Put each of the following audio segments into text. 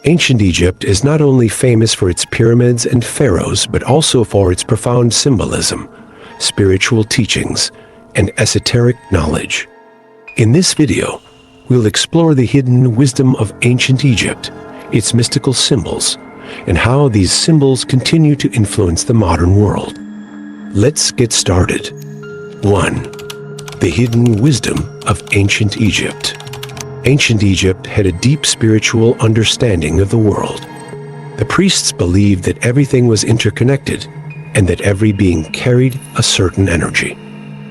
Ancient Egypt is not only famous for its pyramids and pharaohs, but also for its profound symbolism, spiritual teachings, and esoteric knowledge. In this video, we'll explore the hidden wisdom of ancient Egypt, its mystical symbols, and how these symbols continue to influence the modern world. Let's get started. 1. The hidden wisdom of ancient Egypt. Ancient Egypt had a deep spiritual understanding of the world. The priests believed that everything was interconnected and that every being carried a certain energy.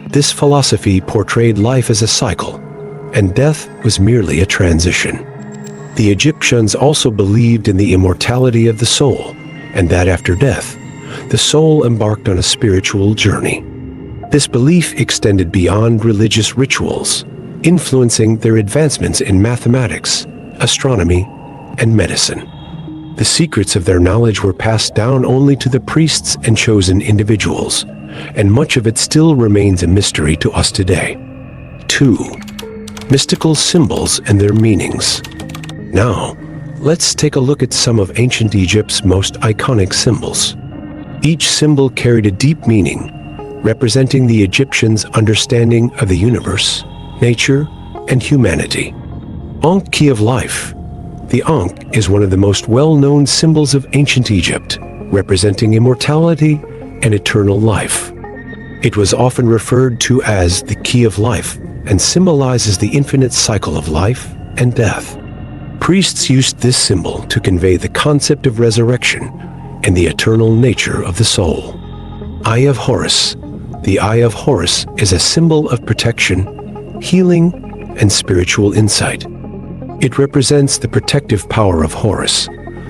This philosophy portrayed life as a cycle, and death was merely a transition. The Egyptians also believed in the immortality of the soul, and that after death, the soul embarked on a spiritual journey. This belief extended beyond religious rituals, influencing their advancements in mathematics, astronomy, and medicine. The secrets of their knowledge were passed down only to the priests and chosen individuals, and much of it still remains a mystery to us today. 2. Mystical symbols and their meanings. Now, let's take a look at some of ancient Egypt's most iconic symbols. Each symbol carried a deep meaning, representing the Egyptians' understanding of the universe, nature, and humanity. Ankh, key of life. The Ankh is one of the most well-known symbols of ancient Egypt, representing immortality and eternal life. It was often referred to as the key of life and symbolizes the infinite cycle of life and death. Priests used this symbol to convey the concept of resurrection and the eternal nature of the soul. Eye of Horus. The Eye of Horus is a symbol of protection, healing, and spiritual insight. It represents the protective power of Horus,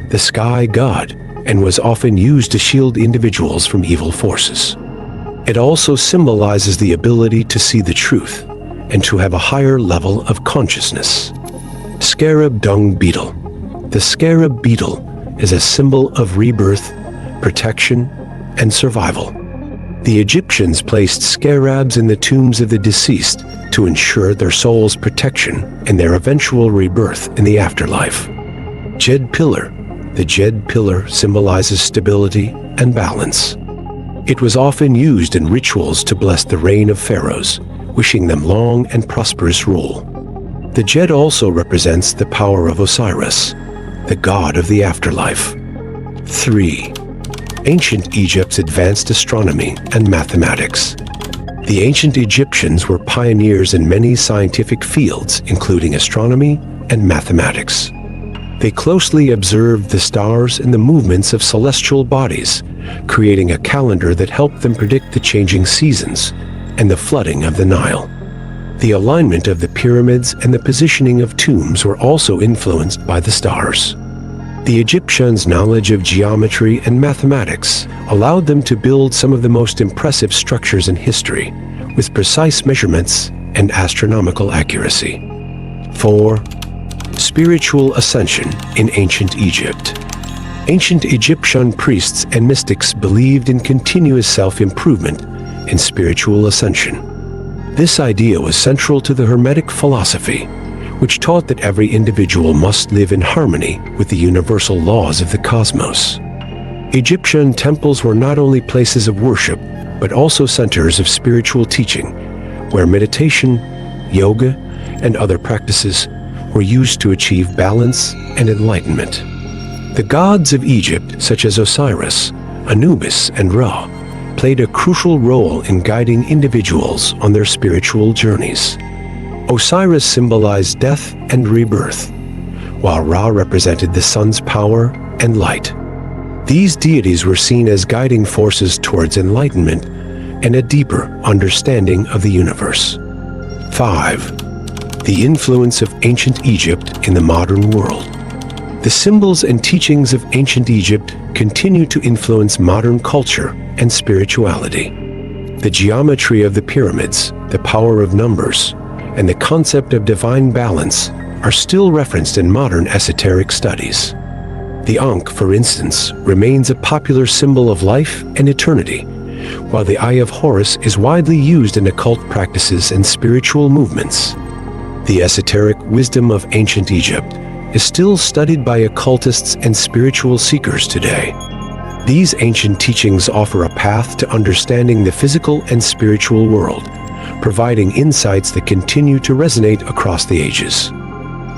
the sky god, and was often used to shield individuals from evil forces. It also symbolizes the ability to see the truth and to have a higher level of consciousness. Scarab dung beetle. The scarab beetle is a symbol of rebirth, protection, and survival. The Egyptians placed scarabs in the tombs of the deceased to ensure their soul's protection and their eventual rebirth in the afterlife. Jed pillar. The Jed pillar symbolizes stability and balance. It was often used in rituals to bless the reign of pharaohs, wishing them long and prosperous rule. The Jed also represents the power of Osiris, the god of the afterlife. 3. Ancient Egypt's advanced astronomy and mathematics. The ancient Egyptians were pioneers in many scientific fields, including astronomy and mathematics. They closely observed the stars and the movements of celestial bodies, creating a calendar that helped them predict the changing seasons and the flooding of the Nile. The alignment of the pyramids and the positioning of tombs were also influenced by the stars. The Egyptians' knowledge of geometry and mathematics allowed them to build some of the most impressive structures in history, with precise measurements and astronomical accuracy. 4. Spiritual ascension in ancient Egypt. Ancient Egyptian priests and mystics believed in continuous self-improvement and spiritual ascension. This idea was central to the Hermetic philosophy, which taught that every individual must live in harmony with the universal laws of the cosmos. Egyptian temples were not only places of worship, but also centers of spiritual teaching, where meditation, yoga, and other practices were used to achieve balance and enlightenment. The gods of Egypt, such as Osiris, Anubis, and Ra, played a crucial role in guiding individuals on their spiritual journeys. Osiris symbolized death and rebirth, while Ra represented the sun's power and light. These deities were seen as guiding forces towards enlightenment and a deeper understanding of the universe. 5. The influence of ancient Egypt in the modern world. The symbols and teachings of ancient Egypt continue to influence modern culture and spirituality. The geometry of the pyramids, the power of numbers, and the concept of divine balance are still referenced in modern esoteric studies. The Ankh, for instance, remains a popular symbol of life and eternity, while the Eye of Horus is widely used in occult practices and spiritual movements. The esoteric wisdom of ancient Egypt is still studied by occultists and spiritual seekers today. These ancient teachings offer a path to understanding the physical and spiritual world, providing insights that continue to resonate across the ages.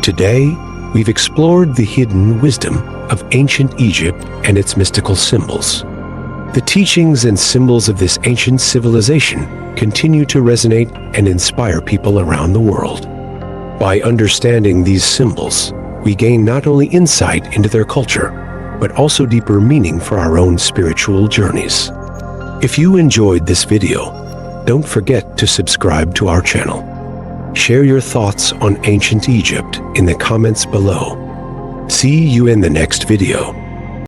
Today, we've explored the hidden wisdom of ancient Egypt and its mystical symbols. The teachings and symbols of this ancient civilization continue to resonate and inspire people around the world. By understanding these symbols, we gain not only insight into their culture, but also deeper meaning for our own spiritual journeys. If you enjoyed this video, don't forget to subscribe to our channel. Share your thoughts on ancient Egypt in the comments below. See you in the next video.